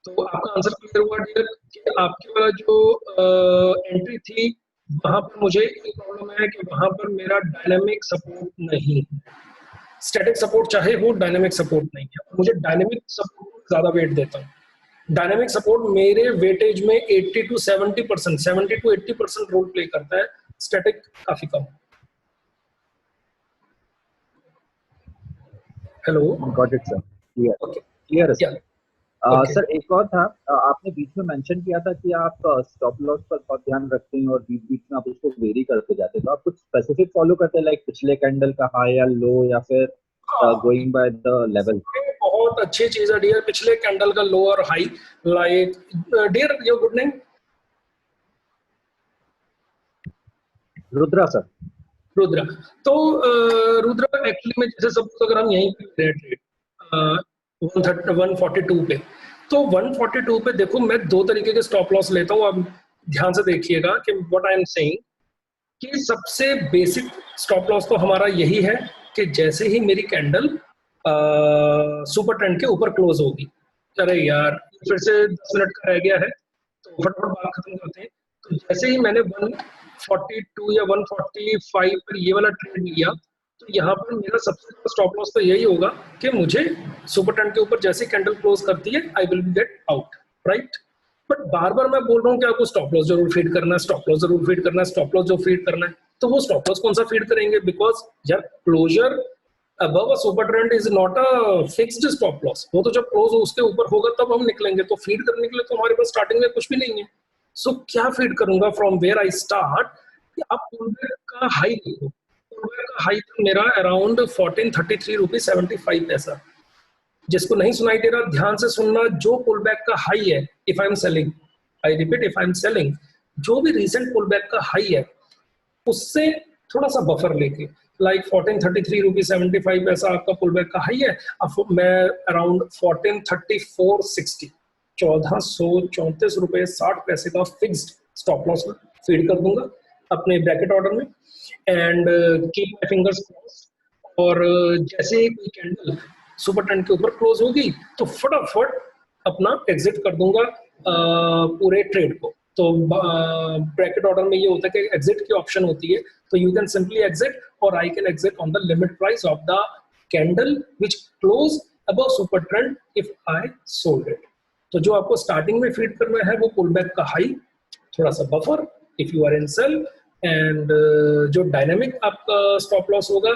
तो आपका आंसर क्लियर हुआ डियर कि आपके वाला जो एंट्री थी वहां पर मुझे एक प्रॉब्लम है कि वहां पर मेरा डायनेमिक सपोर्ट नहीं है। स्टैटिक सपोर्ट चाहे हो, डायनेमिक सपोर्ट नहीं है। मुझे डायनेमिक सपोर्ट को ज्यादा वेट देता हूँ। डायनेमिक सपोर्ट मेरे वेटेज में 80 to 70%, 70 to 80% रोल प्ले करता है, स्टैटिक काफी कम। Hello, got it sir, clear, okay, clear है सर। Okay. सर एक और था, आपने बीच में मेंशन किया था कि आप स्टॉप लॉस पर बहुत ध्यान रखते हैं और बीच बीच में आप उसको वेरी करते जाते हैं, तो आप कुछ स्पेसिफिक फॉलो करते हैं, लाइक पिछले कैंडल का हाई या लो, या फिर गोइंग बाय द लेवल? बहुत अच्छी चीज है डियर, पिछले कैंडल का लो और high, like dear your good name? Rudra sir. Rudra. तो रुद्रा एक्चुअली में जैसे सब अगर हम यहीं पे ट्रेड 142 पे, तो 142 पे देखो मैं 2 तरीके के स्टॉप लॉस लेता हूँ। अब ध्यान से देखिएगा कि व्हाट आई एम सेइंग, कि सबसे बेसिक स्टॉप लॉस तो हमारा यही है कि जैसे ही मेरी कैंडल सुपर ट्रेंड के ऊपर क्लोज होगी, अरे यार फिर से 10 मिनट का रह गया है तो फटाफट बात खत्म करते हैं। तो जैसे ही मैंने 142 या 145 पर ये वाला ट्रेड लिया, तो यहाँ पर मेरा सबसे बड़ा स्टॉप लॉस तो यही होगा कि मुझे सुपर ट्रेंड के ऊपर जैसे कैंडल क्लोज करती है I will get out, right? But बार बार मैं बोल रहा हूँ कि आपको स्टॉप लॉस जरूर फीड करना है, स्टॉप लॉस जरूर फीड करना है, स्टॉप लॉस जो फीड करना है। तो वो स्टॉप लॉस कौन सा फीड करेंगे? बिकॉज यार closure above a super trend is not a fixed stop loss, वो तो जब क्लोज उसके ऊपर होगा तब हम निकलेंगे। तो फीड करने के लिए तो हमारे पास स्टार्टिंग में कुछ भी नहीं है। सो क्या फीड करूंगा? फ्रॉम वेयर आई स्टार्ट कि आप पुलबैक का हाई देखो, पुलबैक का हाई था मेरा अराउंड 1433 रुपीज 75 पैसा। जिसको नहीं सुनाई दे रहा ध्यान से सुनना, जो पुलबैक का हाई है, if I am selling, I repeat, if I am selling, जो भी रिसेंट पुलबैक का हाई है उससे थोड़ा सा बफर लेके, लाइक 1433 रुपीज 75 पैसा आपका पुलबैक का हाई है, अब मैं अराउंड 1434.60, 1434 रुपए 60 पैसे का फिक्स्ड स्टॉप लॉस फीड कर दूंगा अपने ब्रैकेट ऑर्डर में, and keep my fingers crossed. और जैसे ही कोई कैंडल सुपर ट्रेंड के ऊपर क्लोज होगी तो फटाफट अपना एग्जिट कर दूंगा पूरे ट्रेड को। तो ब्रैकेट ऑर्डर में ये होता है कि एग्जिट की ऑप्शन होती है, तो यू कैन सिंपली एग्जिट और I can exit on the limit price of the candle which close above super trend if I sold it. तो जो आपको स्टार्टिंग में फीड करना है वो पुलबैक का हाई, थोड़ा सा buffer if you are in sell, and जो डायनेमिक आपका स्टॉप लॉस होगा,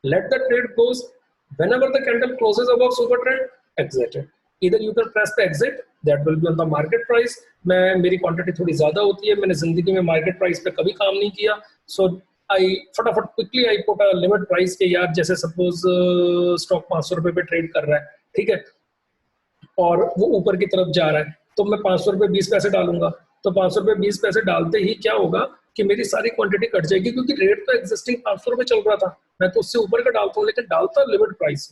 let the trade goes whenever the candle closes above super trend, exit it. Either you can press the exit, that will be on the market price. मैं मेरी क्वांटिटी थोड़ी ज्यादा होती है, मैंने जिंदगी में मार्केट प्राइस पे कभी काम नहीं किया, सो आई फटाफट quickly I put a limit price के, यार जैसे सपोज स्टॉक 500 रुपए पे ट्रेड कर रहा है, ठीक है, और वो ऊपर की तरफ जा रहा है, तो मैं 500 रुपए 20 पैसे डालूंगा। तो 500 रुपए 20 पैसे डालते ही क्या होगा कि मेरी सारी क्वांटिटी कट जाएगी, क्योंकि रेट तो एग्जिस्टिंग 500 रुपए चल रहा था, मैं तो उससे ऊपर का डालता हूँ, लेकिन डालता लिमिट प्राइस।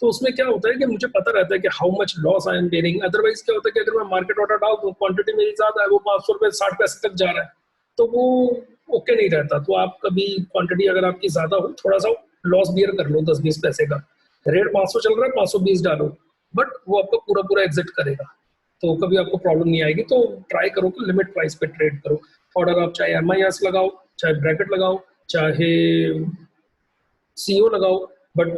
तो उसमें क्या होता है कि मुझे पता रहता है कि how much loss I am bearing. Otherwise क्या होता है कि अगर मैं मार्केट ऑर्डर डाल दूँ, क्वांटिटी मेरी ज्यादा है, वो 500 रुपए 60 पैसे तक जा रहा है, तो वो ओके नहीं रहता। तो आप कभी क्वांटिटी अगर आपकी ज्यादा हो, थोड़ा सा लॉस बियर कर लो 10-20 पैसे का, रेट 500 चल रहा है 520 डालो, बट वो आपका पूरा पूरा एग्जिट करेगा, तो कभी आपको प्रॉब्लम नहीं आएगी। तो ट्राई करो कि लिमिट प्राइस पे ट्रेड करो। ऑर्डर आप चाहे MIS लगाओ, चाहे ब्रैकेट लगाओ, चाहे CO लगाओ, बट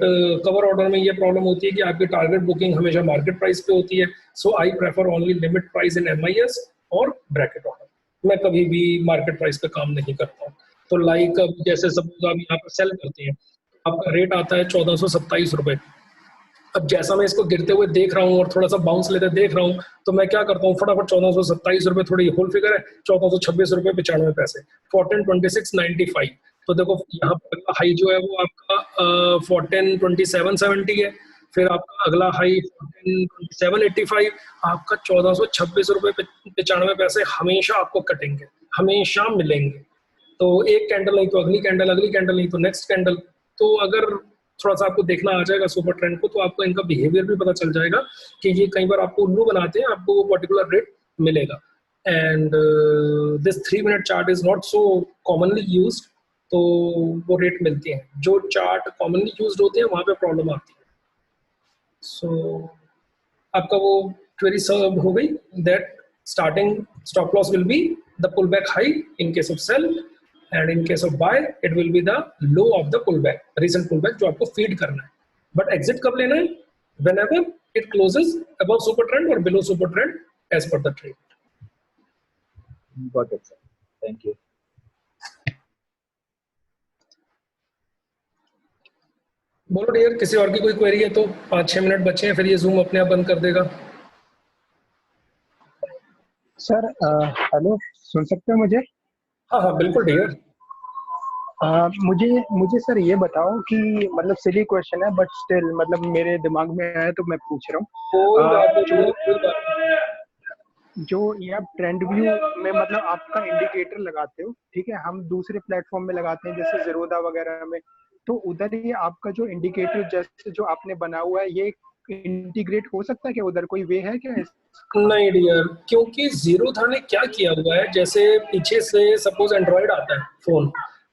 कवर ऑर्डर में ये प्रॉब्लम होती है कि आपकी टारगेट बुकिंग हमेशा मार्केट प्राइस पे होती है। So I prefer only limit price in MIS और ब्रैकेट ऑर्डर। मैं कभी भी मार्केट प्राइस पे काम नहीं करता हूँ। तो लाइक जैसे सपोज आप यहाँ पर सेल करते हैं, आपका रेट आता है 1427 रुपए। अब जैसा मैं इसको गिरते हुए देख रहा हूँ और थोड़ा सा बाउंस लेते देख रहा हूँ, तो मैं क्या करता हूँ, फटाफट 1427 रुपए, थोड़ी होल फिगर है, 1426 रुपए 95 पैसे, 1426.95। तो देखो यहाँ पर अगला हाई जो है वो आपका 1427.70 है, फिर आपका अगला हाई 1427.85, आपका 1426 रुपए 95 पैसे हमेशा आपको कटेंगे, हमेशा मिलेंगे। तो एक कैंडल नहीं तो अगली कैंडल, अगली कैंडल नहीं तो नेक्स्ट कैंडल। तो अगर थोड़ा सा आपको देखना आ जाएगा सुपर ट्रेंड को, तो आपको इनका बिहेवियर भी पता चल जाएगा कि ये कई बार आपको उल्लू बनाते हैं, आपको वो पर्टिकुलर रेट मिलेगा। And this 3 minute chart is not so commonly used, तो वो रेट मिलते हैं। जो चार्ट कॉमनली यूज्ड होते हैं वहां पे प्रॉब्लम आती है। सो आपका वो क्वेरी सर्व हो गई, that starting stop loss will be the pullback high in case of sell, and in case of buy it will be the low of the pullback, recent pullback जो आपको फीड करना है। बट एग्जिट कब लेना है? whenever it closes above super trend or below super trend as per the trade. Got it, sir. Thank you. बोलो डियर, किसी और की कोई क्वेरी है तो 5-6 मिनट बचे हैं, फिर ये जूम अपने आप बंद कर देगा। सर हेलो, सुन सकते हो मुझे? हाँ हाँ बिल्कुल डियर। मुझे सर ये बताओ कि मतलब सिली क्वेश्चन है बट स्टिल मतलब मेरे दिमाग में आया तो मैं पूछ रहा हूँ। जो ये आप ट्रेंड व्यू में मतलब आपका इंडिकेटर लगाते हो, ठीक है, हम दूसरे प्लेटफॉर्म में लगाते हैं जैसे ज़ीरोधा वगैरह में, तो उधर ये आपका जो इंडिकेटर जैसे जो आपने बना हुआ है ये इंटीग्रेट हो सकता है क्या? उधर कोई वे है क्या? नहीं डियर, क्योंकि ज़ीरोधा ने क्या किया हुआ है, जैसे पीछे से सपोज एंड्रॉइड आता है फोन,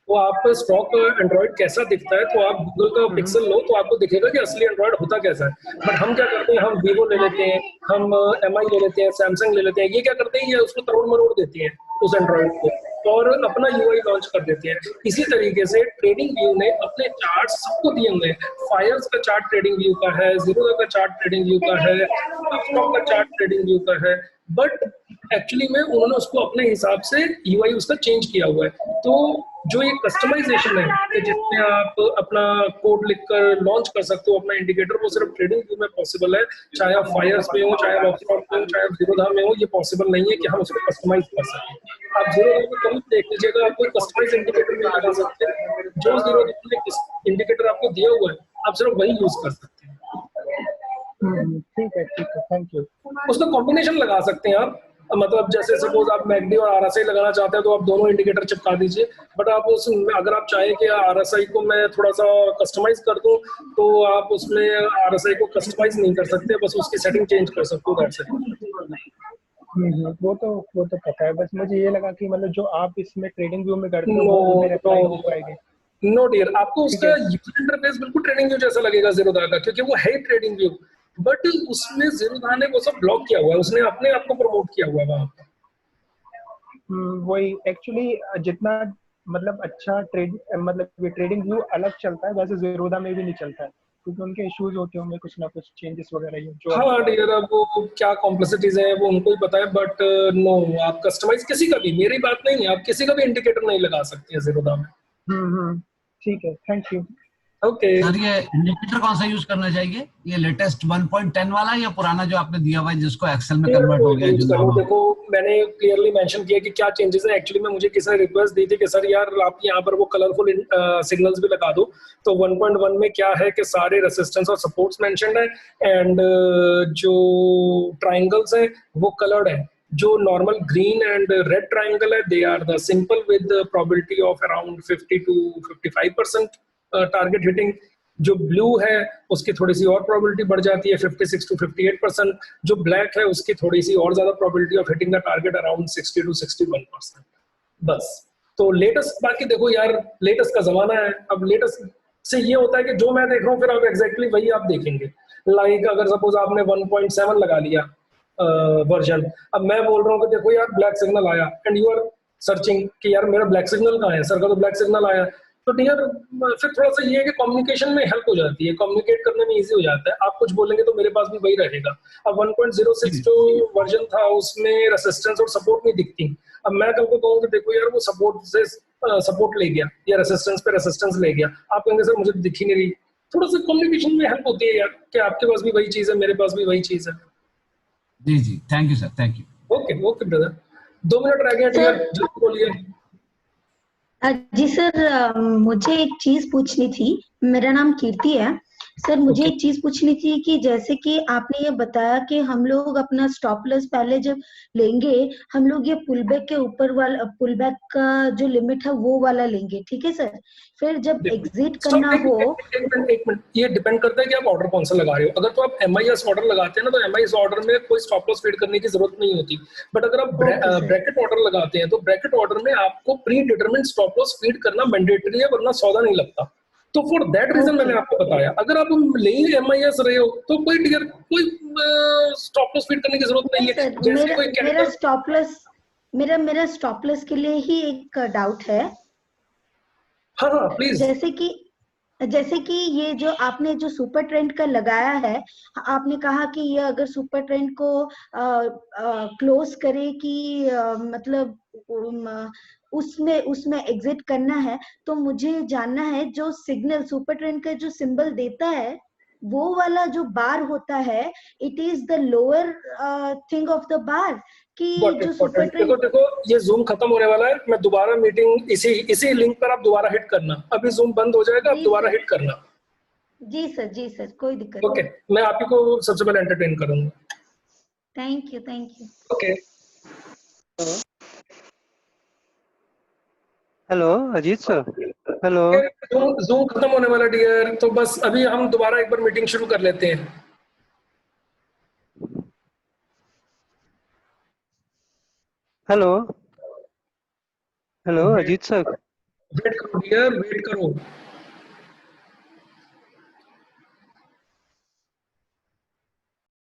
तो आप स्टॉक एंड्रॉइड कैसा दिखता है, तो आप गूगल का पिक्सल लो तो आपको दिखेगा कि असली एंड्रॉइड होता कैसा है। बट हम क्या करते हैं, हम वीवो ले लेते हैं, हम MI ले लेते हैं, सैमसंग ले लेते हैं, ये क्या करते हैं, ये उसको तरोड़ मरोड़ देती हैं उस एंड्रॉइड को और अपना UI लॉन्च कर देते हैं। इसी तरीके से ट्रेडिंग व्यू ने अपने चार्ट सबको दिए हुए हैं। फायर्स का चार्ट ट्रेडिंग व्यू का है, ज़ीरोधा का चार्ट ट्रेडिंग व्यू का है, स्टॉक का चार्ट ट्रेडिंग व्यू का है, बट एक्चुअली में उन्होंने उसको अपने हिसाब से UI उसका चेंज किया हुआ है। तो जो ये कस्टमाइजेशन है कि जिसमें आप अपना कोड लिखकर लॉन्च कर सकते हो अपना इंडिकेटर, वो सिर्फ ट्रेडिंग व्यू में पॉसिबल है। चाहे आप फायर्स में हो, चाहे आप ऑप्शन में हो, चाहे आप जीरोधा में हो, ये पॉसिबल नहीं है कि हम उसको कस्टमाइज कर सकें। आप जीरोधा में कभी देख लीजिएगा, आप कोई कस्टमाइज इंडिकेटर नहीं लगा सकते। जो जीरोधा में इंडिकेटर आपको दिया हुआ है आप सिर्फ वही यूज कर सकते हैं। ठीक है, थैंक यू। उसका कॉम्बिनेशन लगा सकते हैं आप, मतलब जैसे सपोज आप मैकडी और आरएसआई लगाना चाहते हैं तो आप दोनों इंडिकेटर चिपका दीजिए। बट आप उसमें अगर आप चाहें कि आरएसआई को मैं थोड़ा सा कस्टमाइज कर दूं, तो आप उसमें आरएसआई को कस्टमाइज नहीं कर सकते, बस उसकी सेटिंग चेंज कर सकते हो, दैट्स इट। वो तो पता है, बस मुझे ये लगा कि मतलब जो आप इसमें ट्रेडिंग व्यू में करते हो वो उधर अप्लाई हो पाएगी। नो डियर, आपको उसका यूजर इंटरफेस बिल्कुल ट्रेडिंग व्यू जैसा लगेगा जीरोधा का, क्योंकि वो है ट्रेडिंग व्यू। बट उसमें जीरोधा ने वो सब ब्लॉक किया हुआ है, उसने अपने आप को प्रमोट किया हुआ है वहां पर। वही एक्चुअली जितना मतलब अच्छा मतलब ये ट्रेडिंग व्यू अलग चलता है, वैसे जीरोधा में भी नहीं चलता है, क्योंकि उनके इश्यूज होते होंगे कुछ ना कुछ चेंजेस वगैरह जो। हाँ डियर, अब वो क्या कॉम्प्लेक्सिटीज है वो उनको ही पता है, बट नो, आप कस्टमाइज किसी का भी, मेरी बात नहीं है, आप किसी का भी इंडिकेटर नहीं लगा सकते हैं जीरोधा में। ठीक है, थैंक यू। ओके सर, ये इंडिकेटर कौन सा यूज करना चाहिए? ये लेटेस्ट 1.10 वाला या पुराना जो आपने दिया हुआ है जिसको एक्सेल में कन्वर्ट हो गया है जो नॉर्मल? देखो, मैंने क्लियरली मेंशन किया कि क्या चेंजेस है। एक्चुअली में मुझे किसी ने रिक्वेस्ट दी थी कि सर यार आप यहाँ पर वो कलरफुल सिग्नल्स भी लगा दो। तो 1.1 में क्या है कि सारे रेसिस्टेंस और सपोर्ट्स मेंशन्ड है, एंड जो ट्रायंगल्स हैं वो कलर्ड है। जो normal green and red triangle है, they are the simple with probability of around 50 to 55% target hitting. जो ब्लू है उसकी थोड़ी सी और प्रोबेबिलिटी बढ़ जाती है, 56 to 58%। जो ब्लैक है उसकी थोड़ी सी और ज्यादा probability of hitting the target around 60 to 61%। बस। तो लेटेस्ट, बाकी देखो यार, लेटेस्ट का जमाना है। अब लेटेस्ट से ये होता है कि जो मैं देख रहा हूँ फिर आप एग्जैक्टली वही आप देखेंगे। लाइक अगर सपोज आपने 1.7 लगा लिया वर्जन, अब मैं बोल रहा हूँ कि देखो यार ब्लैक सिग्नल आया, एंड यू आर सर्चिंग कि यार मेरा ब्लैक सिग्नल कहाँ है, सर का तो ब्लैक सिग्नल आया। तो डियर फिर थोड़ा सा ये है कि कम्युनिकेशन में हेल्प हो जाती है, कम्युनिकेट करने में इजी हो जाता है। आप कुछ बोलेंगे तो मेरे पास भी वही रहेगा। अब 1.06 जो वर्जन था उसमें रेसिस्टेंस और सपोर्ट नहीं दिखती। अब मैं कल को कहूँ कि देखो यार वो सपोर्ट से सपोर्ट ले गया या रेसिस्टेंस पे रेसिस्टेंस ले गया, आप कहेंगे सर मुझे दिख ही नहीं रही। थोड़ा सा कम्युनिकेशन में हेल्प होती है यार, कि आपके पास भी वही चीज है, मेरे पास भी वही चीज है। जी जी, thank you sir, thank you. Okay okay brother, 2 minute रह गए डियर, जल्दी बोलिए। जी सर, मुझे एक चीज पूछनी थी। मेरा नाम कीर्ति है सर। मुझे एक चीज पूछनी थी कि जैसे कि आपने ये बताया कि हम लोग अपना स्टॉप लॉस पहले जब लेंगे, हम लोग ये पुल बैक के ऊपर वाला, पुल बैक का जो लिमिट है वो वाला लेंगे, ठीक है सर? फिर जब एग्जिट करना हो। एक मिनट, ये डिपेंड करता है कि आप ऑर्डर कौन सा लगा रहे हो। अगर तो आप MIS ऑर्डर लगाते हैं ना, तो MIS ऑर्डर में कोई स्टॉप लॉस फीड करने की जरूरत नहीं होती। बट अगर आप ब्रैकेट ऑर्डर लगाते हैं तो ब्रैकेट ऑर्डर में आपको pre determined stop loss feed करना मैंडेटरी है, वरना सौदा नहीं लगता। तो फॉर दैट रीजन मैंने आपको बताया। अगर आप ले MIS रहे हो तो कोई स्टॉप लॉस फीड करने की जरूरत नहीं है। जैसे कोई मेरा स्टॉप लॉस के लिए ही एक डाउट है। हाँ हाँ प्लीज। जैसे कि ये जो आपने जो सुपर ट्रेंड का लगाया है, आपने कहा कि ये अगर सुपर ट्रेंड को क्लोज करे कि मतलब उसमें एग्जिट करना है, तो मुझे जानना है जो सिग्नल सुपर ट्रेंड का जो सिंबल देता है वो वाला जो बार होता है, it is the lower thing of the bar कि जो सुपर ट्रेंड। देखो ये जूम खत्म होने वाला है, मैं दोबारा मीटिंग इसी लिंक पर आप दोबारा हिट करना। अभी जूम बंद हो जाएगा, आप दोबारा हिट करना। जी सर, कोई दिक्कत नहीं। ओके, मैं आप ही को सबसे पहले एंटरटेन करूंगा। Thank you. Okay. Hello Ajit sir. Hello. Zoom खत्म होने वाला डियर, तो बस अभी हम दोबारा एक बार मीटिंग शुरू कर लेते हैं। Hello Ajit sir. वेट करो डियर, वेट करो।